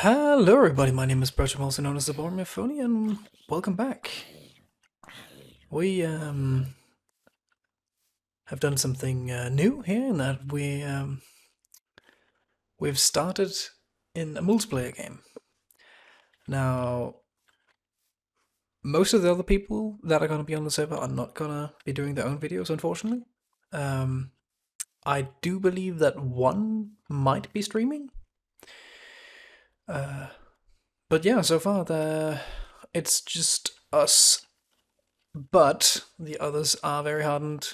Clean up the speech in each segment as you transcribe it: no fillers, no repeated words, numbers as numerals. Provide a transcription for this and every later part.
Hello everybody, my name is Bertram, also known as the Bormifoni, and welcome back. We have done something new here in that we've started in a multiplayer game. Now, most of the other people that are going to be on the server are not going to be doing their own videos, unfortunately. I do believe that one might be streaming. But yeah, so far it's just us. But the others are very hardened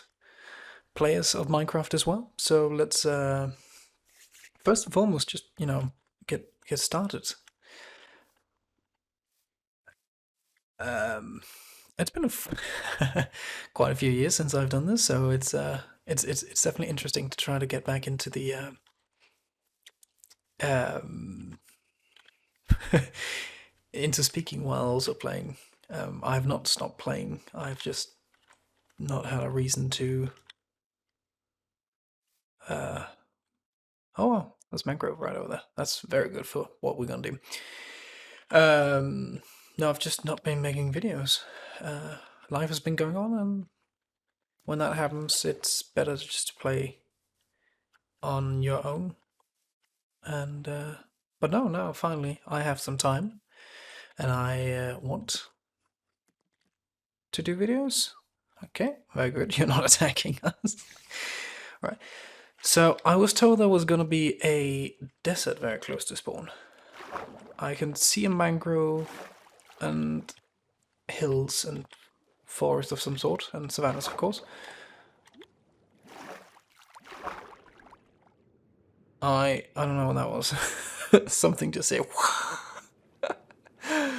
players of Minecraft as well. So let's first and foremost just get started. It's been quite a few years since I've done this, so it's definitely interesting to try to get back into the into speaking while also playing. I have not stopped playing. I've just not had a reason to. Oh, well, there's mangrove right over there. That's very good for what we're gonna do. No, I've just not been making videos. Life has been going on, and when that happens, it's better just to play on your own. And but no, now finally I have some time, and I want to do videos. Okay, very good. You're not attacking us. Right. So I was told there was gonna be a desert very close to spawn. I can see a mangrove and hills and forest of some sort, and savannas, of course. I don't know what that was. Something to say. That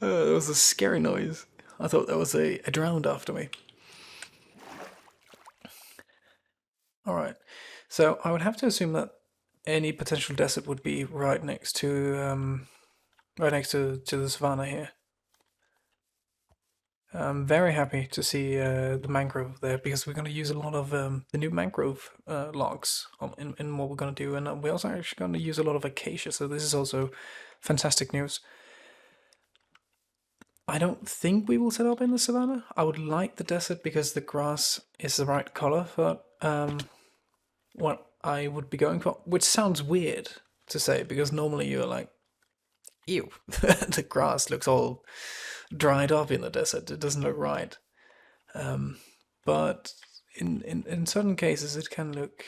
was a scary noise. I thought that was a drowned after me. Alright, so I would have to assume that any potential desert would be right next to the savannah here. I'm very happy to see the mangrove there because we're going to use a lot of the new mangrove logs in what we're going to do, and we're also actually going to use a lot of acacia, so this is also fantastic news. I don't think we will set up in the savannah. I would like the desert because the grass is the right color for what I would be going for, which sounds weird to say because normally you're like, ew, the grass looks all dried up in the desert. It doesn't look right. But in certain cases, it can look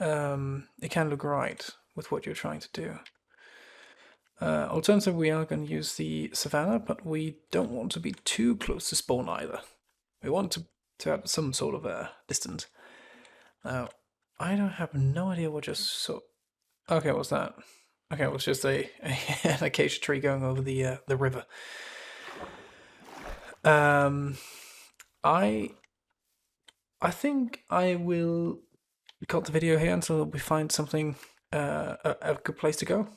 right with what you're trying to do. Alternatively, we are going to use the savannah, but we don't want to be too close to spawn either. We want to have some sort of a distance. Now, I don't have no idea what just so. Okay, what's that? Okay, it was just an acacia tree going over the river. I think I will cut the video here until we find something a good place to go,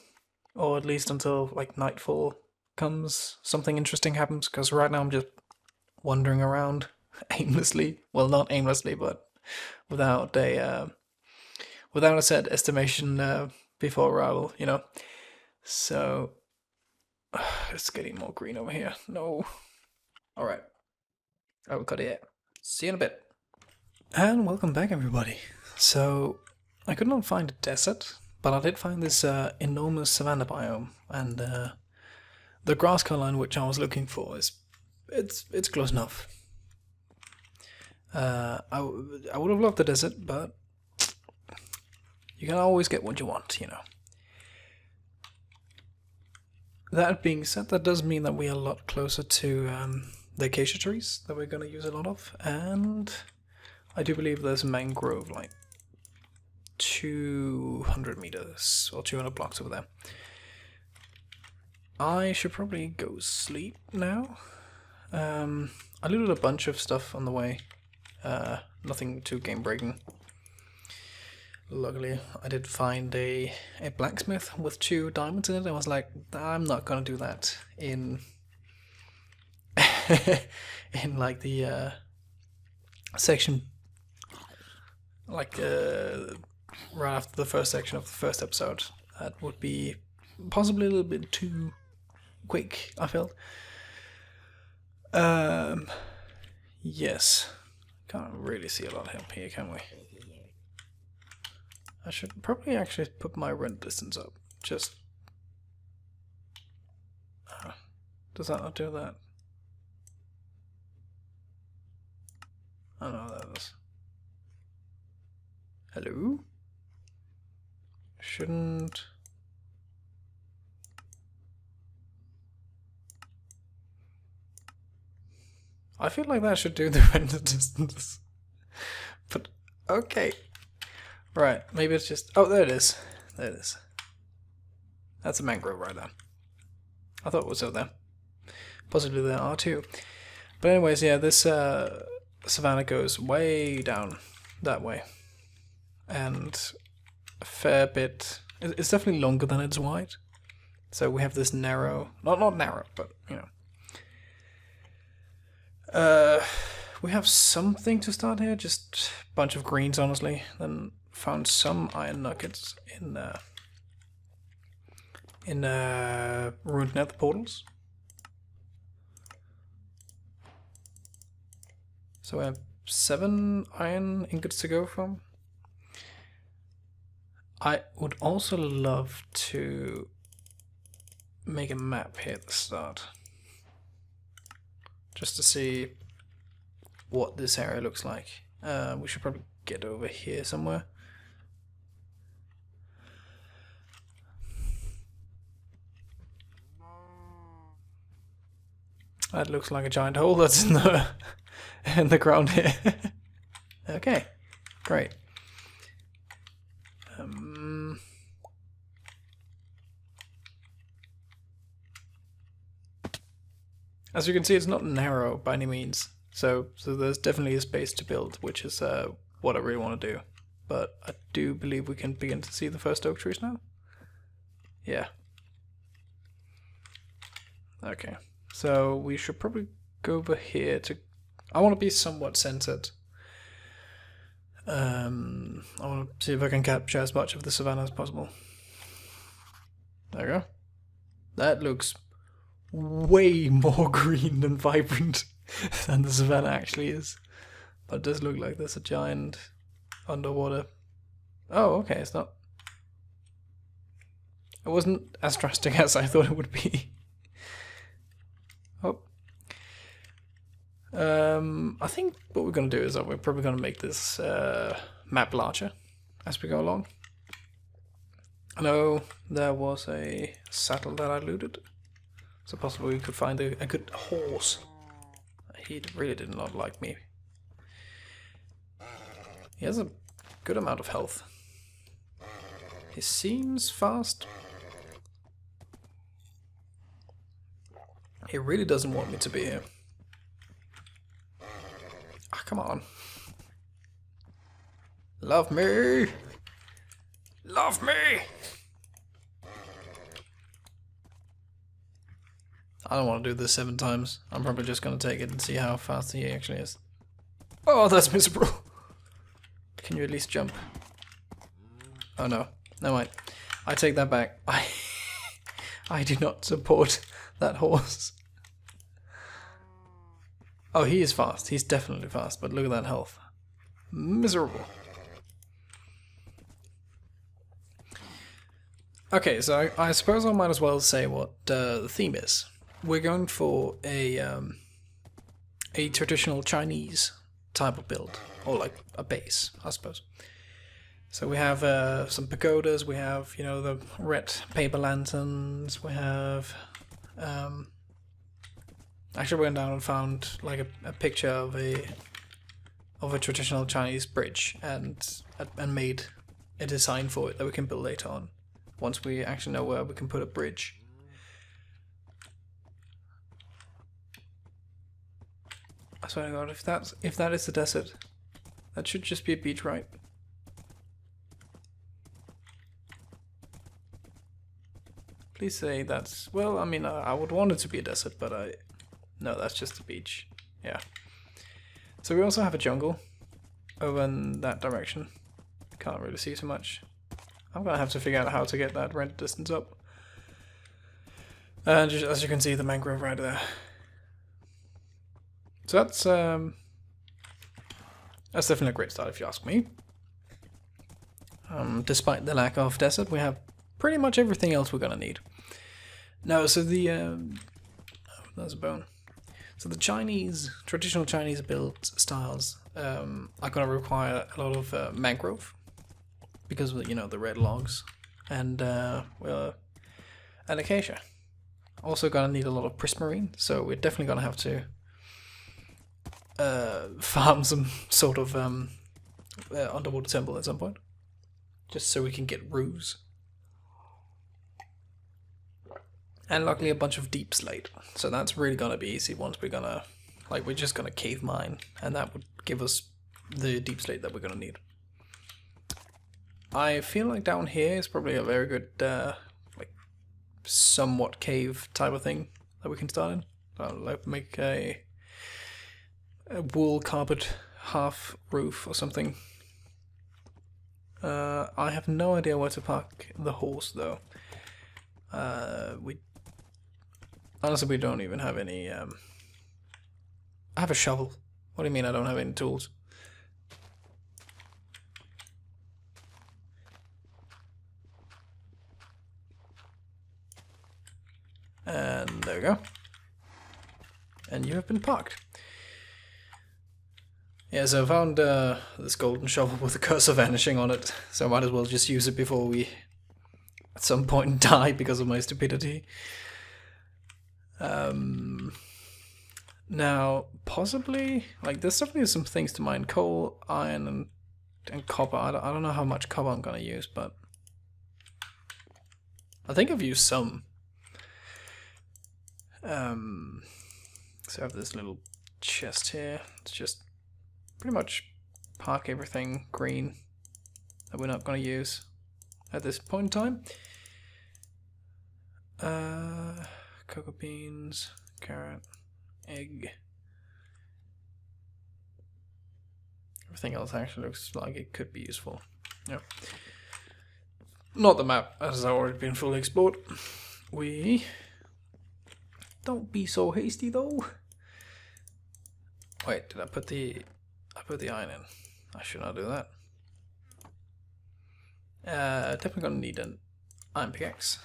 or at least until like nightfall comes, something interesting happens. Because right now I'm just wandering around aimlessly. Well, not aimlessly, but without a set estimation before arrival. So it's getting more green over here. No. All right. I will cut it. See you in a bit. And welcome back, everybody. So, I could not find a desert, but I did find this enormous savanna biome, and the grass color in which I was looking for it's close enough. I would have loved the desert, but you can always get what you want, That being said, that does mean that we are a lot closer to the acacia trees that we're going to use a lot of, and I do believe there's mangrove like 200 meters or 200 blocks over there. I should probably go sleep now. I looted a bunch of stuff on the way. Nothing too game breaking. Luckily, I did find a blacksmith with 2 diamonds in it. I was like, I'm not gonna do that in in like the section, like right after the first section of the first episode. That would be possibly a little bit too quick, I felt. Yes. Can't really see a lot up here, can we? I should probably actually put my rent distance up. Just... does that not do that? Oh no, that is... Hello? Shouldn't... I feel like that should do the render distance. But, okay. Right, maybe it's just... Oh, there it is. There it is. That's a mangrove right there. I thought it was out there. Possibly there are too. But anyways, yeah, this savanna goes way down that way. And a fair bit... It's definitely longer than it's wide. So we have this narrow... Not narrow, but, you know. We have something to start here, just a bunch of greens, honestly. Then found some iron nuggets in ruined nether portals. So we have 7 iron ingots to go from. I would also love to make a map here at the start. Just to see what this area looks like. We should probably get over here somewhere. That looks like a giant hole that's in the ground here. Okay, great. As you can see, it's not narrow by any means, so there's definitely a space to build, which is what I really want to do. But I do believe we can begin to see the first oak trees now. Yeah. Okay, so we should probably go over here to... I want to be somewhat centered. I want to see if I can capture as much of the savanna as possible. There we go. That looks way more green and vibrant than the savanna actually is. But it does look like there's a giant underwater... Oh, okay, it's not... It wasn't as drastic as I thought it would be. Oh. I think what we're going to do is that we're probably going to make this map larger as we go along. I know there was a saddle that I looted. So possibly we could find a good horse. He really did not like me. He has a good amount of health. He seems fast. He really doesn't want me to be here. Ah, come on. Love me! Love me! I don't want to do this 7 times. I'm probably just going to take it and see how fast he actually is. Oh, that's miserable. Can you at least jump? Oh no. No, wait. I take that back. I do not support that horse. Oh, he is fast. He's definitely fast, but look at that health. Miserable. Okay, so I suppose I might as well say what the theme is. We're going for a traditional Chinese type of build, or like a base, I suppose. So we have some pagodas, we have, you know, the red paper lanterns, we have... actually went down and found like a picture of a traditional Chinese bridge and made a design for it that we can build later on, once we actually know where we can put a bridge. I swear to God, if that is the desert, that should just be a beach, right? Please say that's... Well, I mean, I would want it to be a desert, but no, that's just a beach. Yeah. So we also have a jungle over in that direction. Can't really see too much. I'm gonna have to figure out how to get that render distance up. Just as you can see, the mangrove right there. So that's definitely a great start if you ask me. Despite the lack of desert, we have pretty much everything else we're gonna need. No, so the there's a bone. So the traditional Chinese build styles are gonna require a lot of mangrove because of, you know, the red logs, and well, and acacia. Also gonna need a lot of prismarine, so we're definitely gonna have to farm some sort of underwater temple at some point, just so we can get roofs. And luckily a bunch of deep slate, so that's really gonna be easy once we're just gonna cave mine, and that would give us the deep slate that we're gonna need. I feel like down here is probably a very good like somewhat cave type of thing that we can start in. I'll like make a wool carpet half roof or something. I have no idea where to park the horse though. Honestly, we don't even have any. I have a shovel. What do you mean I don't have any tools? And there we go. And you have been parked. Yeah, so I found this golden shovel with the cursor vanishing on it, so I might as well just use it before we at some point die because of my stupidity. Now, possibly, like, there's definitely some things to mine. Coal, iron, and copper. I don't know how much copper I'm gonna use, but I think I've used some. So I have this little chest here. It's just pretty much park everything green that we're not gonna use at this point in time. Cocoa beans, carrot, egg. Everything else actually looks like it could be useful. Yeah. Not the map, as has already been fully explored. We don't be so hasty though. Wait, did I put the iron in? I should not do that. Definitely gonna need an iron pickaxe.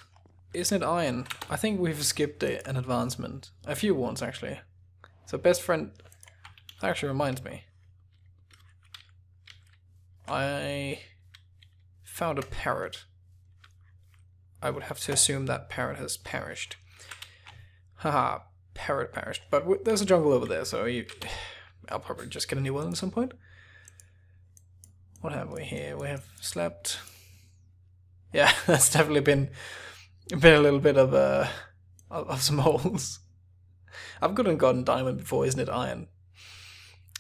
Isn't it iron? I think we've skipped an advancement. A few ones, actually. So best friend... That actually reminds me. I found a parrot. I would have to assume that parrot has perished. Haha, parrot perished. But there's a jungle over there, so I'll probably just get a new one at some point. What have we here? We have slept. Yeah, that's definitely been a little bit of some holes. I've gotten diamond before, isn't it iron?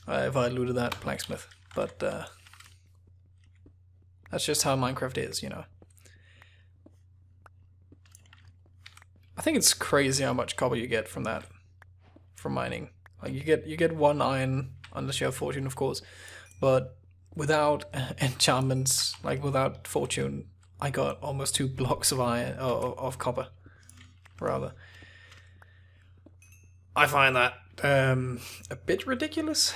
If I looted that blacksmith, but that's just how Minecraft is, you know. I think it's crazy how much copper you get from that, from mining. Like you get one iron unless you have fortune, of course, but without enchantments, like without fortune, I got almost 2 blocks of iron of copper, rather. I find that a bit ridiculous,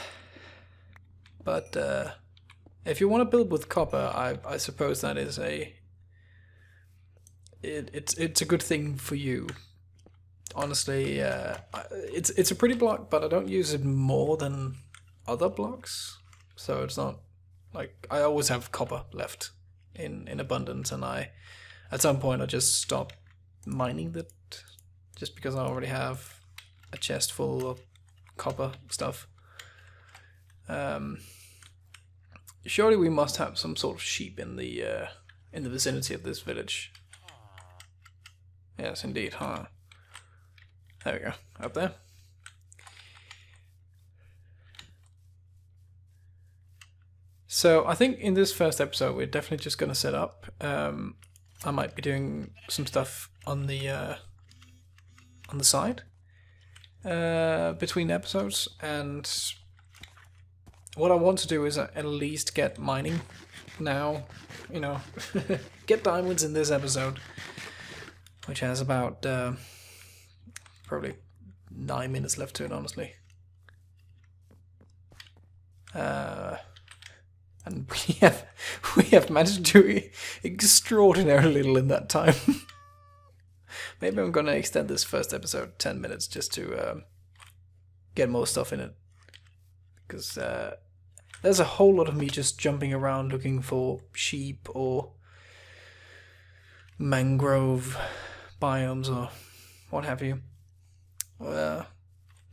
but if you want to build with copper, I suppose that is it's a good thing for you. Honestly, it's a pretty block, but I don't use it more than other blocks, so it's not like I always have copper left in abundance, and at some point I just stop mining that just because I already have a chest full of copper stuff. Surely we must have some sort of sheep in the vicinity of this village. Yes, indeed, huh? There we go, up there. So I think in this first episode we're definitely just gonna set up. I might be doing some stuff on the side between episodes, and what I want to do is at least get mining now. You know, get diamonds in this episode, which has about probably 9 minutes left to it, honestly. And we have managed to do extraordinarily little in that time. Maybe I'm gonna extend this first episode 10 minutes just to get more stuff in it, because there's a whole lot of me just jumping around looking for sheep or mangrove biomes or what have you.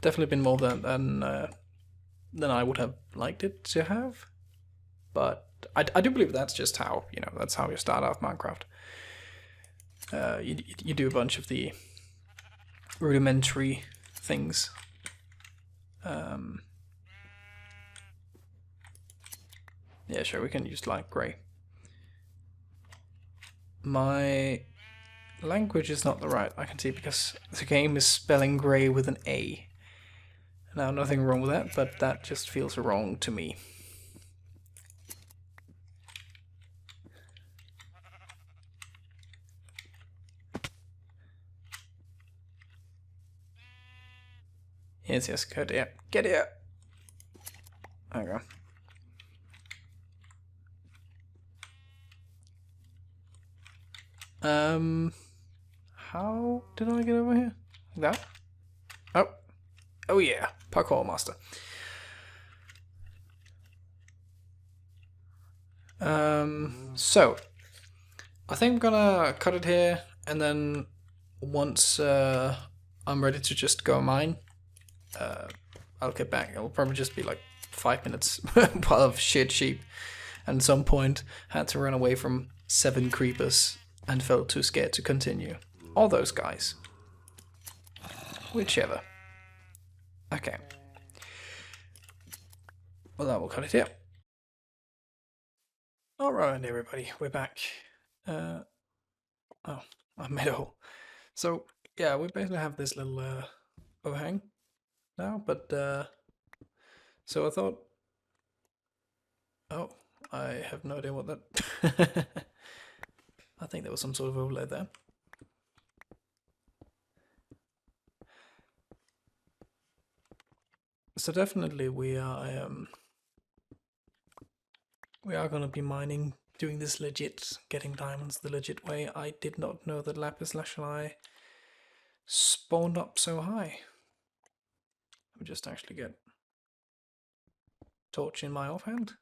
Definitely been more than I would have liked it to have, but I do believe that's just how, you know, that's how you start off Minecraft. You do a bunch of the rudimentary things. Yeah, sure, we can use light grey. My language is not the right, I can see, because the game is spelling grey with an A. Now, nothing wrong with that, but that just feels wrong to me. Yes, good, yeah. Get here! There we go. How did I get over here? That? Oh yeah, parkour master. So I think I'm gonna cut it here, and then once I'm ready to just go mine, I'll get back. It'll probably just be like 5 minutes of shit sheep, and at some point had to run away from 7 creepers and felt too scared to continue. All those guys. Whichever. Okay. Well, that will cut it here. Alright, everybody, we're back. Oh, I made a hole. So, yeah, we basically have this little overhang now, but so I thought, oh, I have no idea what that. I think there was some sort of overlay there. So definitely we are going to be mining, doing this legit, getting diamonds the legit way. I did not know that lapis lazuli spawned up so high. Let me just actually get torch in my offhand.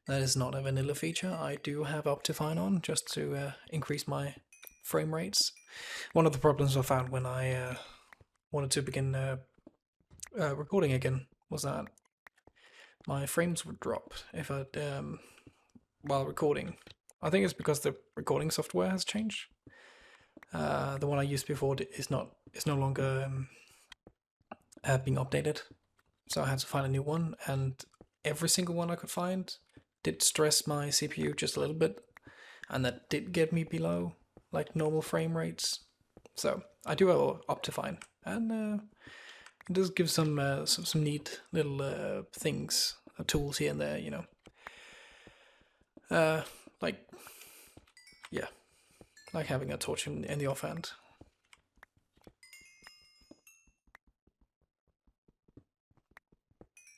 That is not a vanilla feature. I do have Optifine on just to increase my frame rates. One of the problems I found when I wanted to begin recording again was that my frames would drop if I while recording. I think it's because the recording software has changed. The one I used before is no longer being updated, so I had to find a new one, and every single one I could find did stress my CPU just a little bit, and that did get me below like normal frame rates. So I do have Optifine, and it does give some neat little things, tools here and there, you know. Like, yeah, like having a torch in the offhand.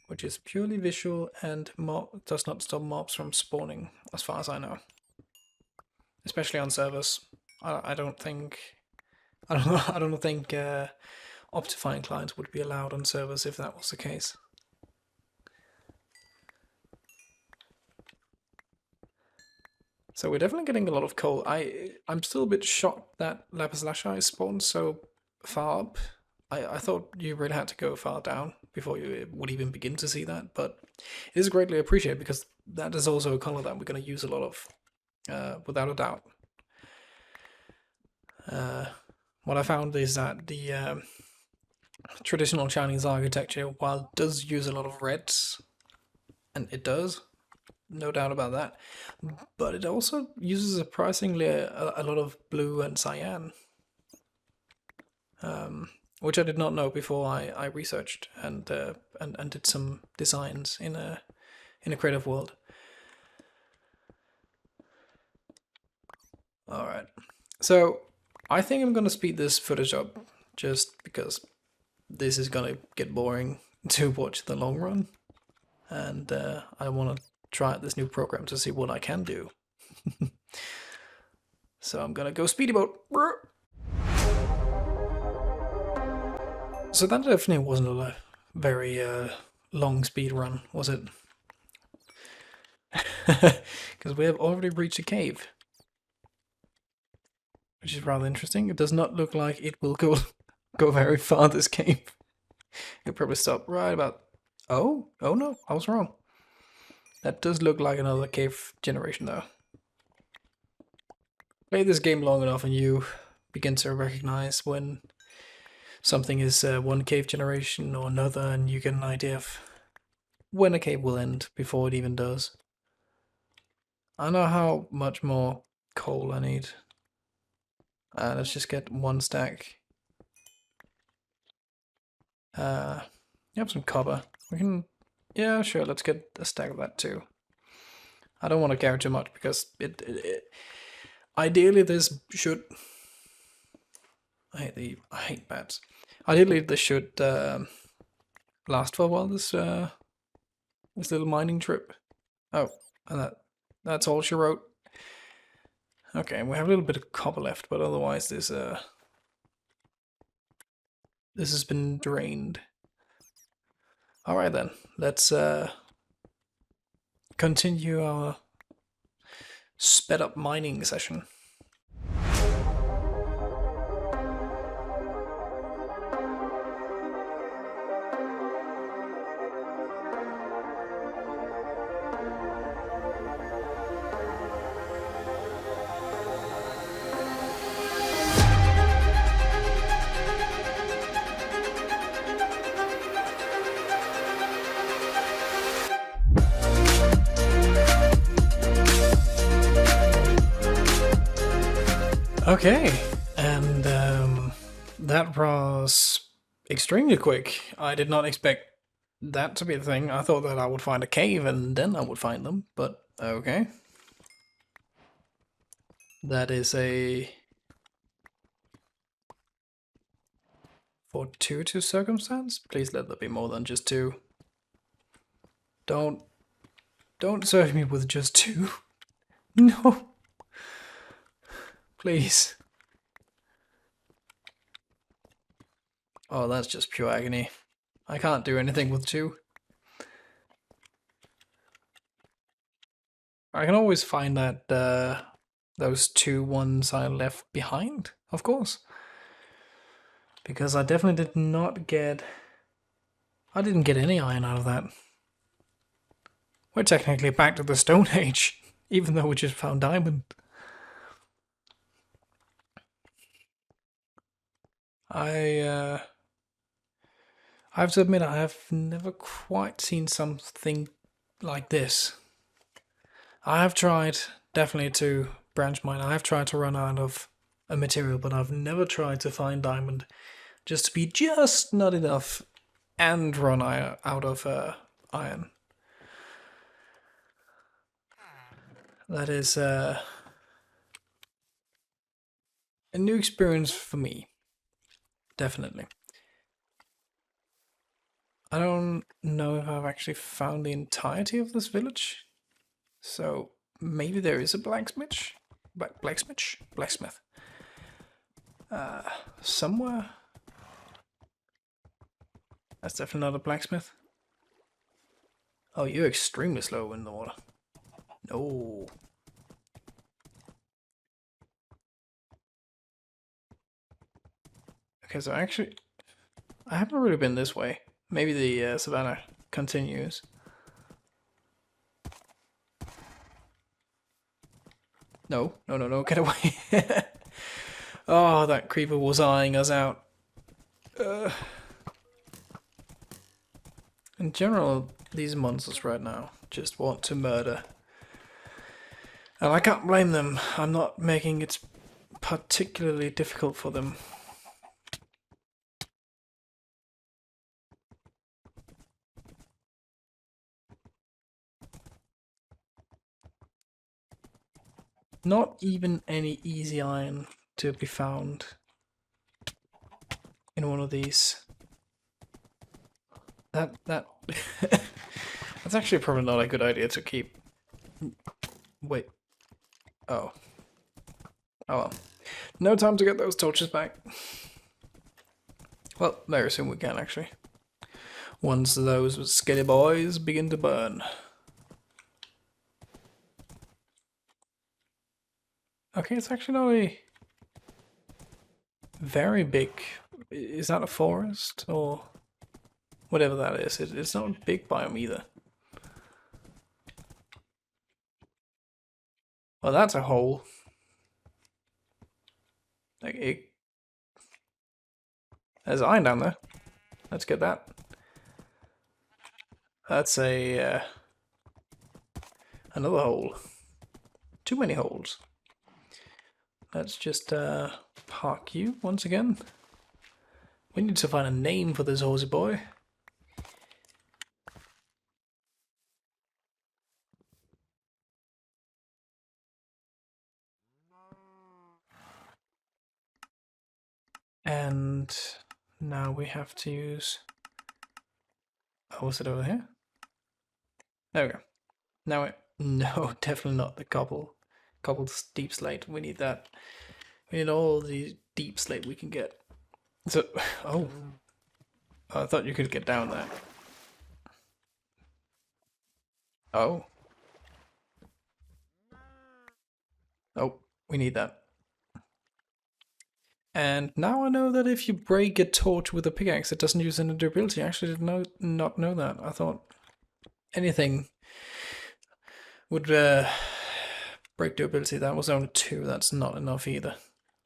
Which is purely visual and does not stop mobs from spawning, as far as I know. Especially on servers. I don't think Optifine clients would be allowed on servers if that was the case. So we're definitely getting a lot of coal. I'm still a bit shocked that lapis lazuli spawned so far up. I thought you really had to go far down before you would even begin to see that, but it is greatly appreciated because that is also a color that we're going to use a lot of, without a doubt. What I found is that the traditional Chinese architecture, while it does use a lot of reds, and it does, no doubt about that, but it also uses surprisingly a lot of blue and cyan, which I did not know before I researched and did some designs in a creative world. All right, so I think I'm gonna speed this footage up just because this is gonna get boring to watch the long run, and I want to try out this new program to see what I can do. So I'm gonna go speedy boat. So that definitely wasn't a very long speed run, was it? Because we have already reached a cave, which is rather interesting. It does not look like it will go very far, this cave. It'll probably stop right about... Oh no, I was wrong. That does look like another cave generation though. Play this game long enough and you begin to recognize when something is one cave generation or another, and you get an idea of when a cave will end before it even does. I know how much more coal I need. Let's just get one stack. You have some copper. We can... Yeah, sure, let's get a stack of that too. I don't want to carry too much because ideally this should... I hate bats. Ideally this should last for a while, this little mining trip. Oh, and that's all she wrote. Okay, we have a little bit of copper left, but otherwise this has been drained. Alright then, let's continue our sped up mining session. Okay, and that was extremely quick. I did not expect that to be the thing. I thought that I would find a cave and then I would find them, but okay. That is a fortuitous circumstance. Please let there be more than just two. Don't serve me with just two. No. Please. Oh, that's just pure agony. I can't do anything with two. I can always find that those two ones I left behind, of course. Because I definitely did not get... I didn't get any iron out of that. We're technically back to the Stone Age, even though we just found diamond. I have to admit, I have never quite seen something like this. I have tried, definitely, to branch mine. I have tried to run out of a material, but I've never tried to find diamond just to be just not enough and run out of iron. That is a new experience for me. Definitely. I don't know if I've actually found the entirety of this village. So maybe there is a blacksmith? Blacksmith. Somewhere? That's definitely not a blacksmith. Oh, you're extremely slow in the water. No. Okay, so actually, I haven't really been this way. Maybe the savannah continues. No, get away. Oh, that creeper was eyeing us out. In general, these monsters right now just want to murder. And I can't blame them. I'm not making it particularly difficult for them. Not even any easy iron to be found in one of these. That that's actually probably not a good idea to keep. Wait. Oh. Oh well. No time to get those torches back. Well, very soon we can actually. Once those skinny boys begin to burn. Okay, it's actually not a very big. Is that a forest or whatever that is? It's not a big biome either. Well, that's a hole. Like there's iron down there. Let's get that. That's a another hole. Too many holes. Let's just park you once again. We need to find a name for this horsey boy. And now we have to use... Oh, was it over here? There we go. Now it... No, definitely not the cobbled deep slate. We need that. We need all the deep slate we can get. So, oh, I thought you could get down there. Oh. Oh, we need that. And now I know that if you break a torch with a pickaxe, it doesn't use any durability. I actually did not know that. I thought anything would break durability. That was only 2. That's not enough either.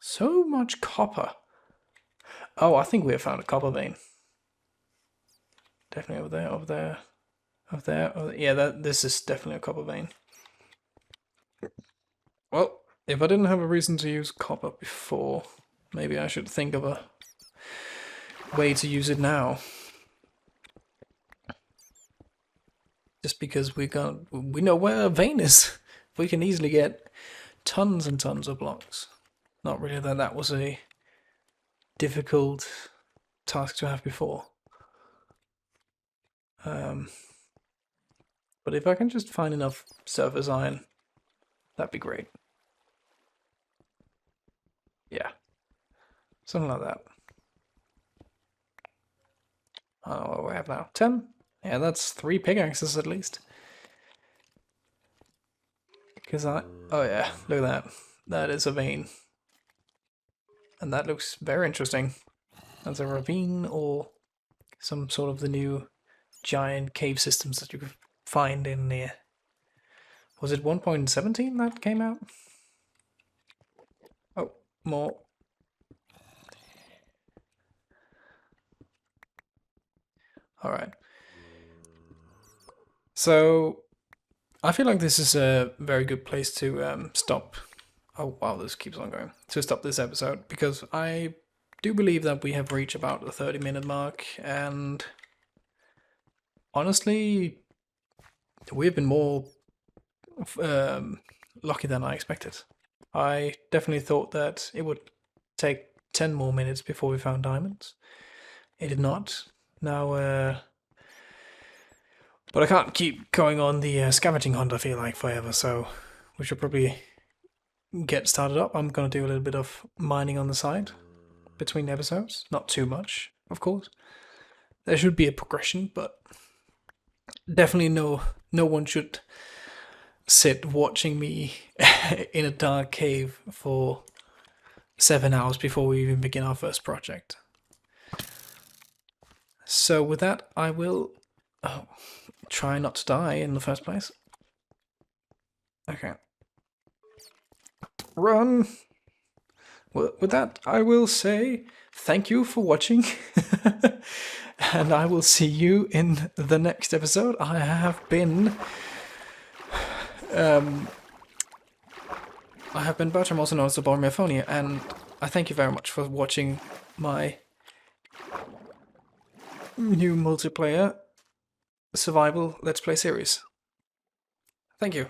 So much copper. Oh, I think we have found a copper vein. Definitely over there, over there, over there. Over there. Yeah, this is definitely a copper vein. Well, if I didn't have a reason to use copper before, maybe I should think of a way to use it now. Just because we know where a vein is. We can easily get tons and tons of blocks. Not really that was a difficult task to have before. But if I can just find enough surface iron, that'd be great. Yeah. Something like that. Oh, what do we have now? 10? Yeah, that's 3 pickaxes at least. Because oh yeah, look at that. That is a vein. And that looks very interesting. That's a ravine or some sort of the new giant cave systems that you could find in the... Was it 1.17 that came out? Oh, more. Alright. So, I feel like this is a very good place to stop. Oh wow, this keeps on going. To stop this episode, because I do believe that we have reached about the 30-minute mark, and honestly, we've been more lucky than I expected. I definitely thought that it would take 10 more minutes before we found diamonds. It did not. Now, but I can't keep going on the scavenging hunt, I feel like, forever, so we should probably get started up. I'm going to do a little bit of mining on the side between episodes. Not too much, of course. There should be a progression, but definitely no one should sit watching me in a dark cave for 7 hours before we even begin our first project. So with that, I will try not to die in the first place. Okay. Run! Well, with that, I will say thank you for watching. And I will see you in the next episode. I have been Bertram, also known as the Bormiophonier, and I thank you very much for watching my new multiplayer survival Let's Play series. Thank you.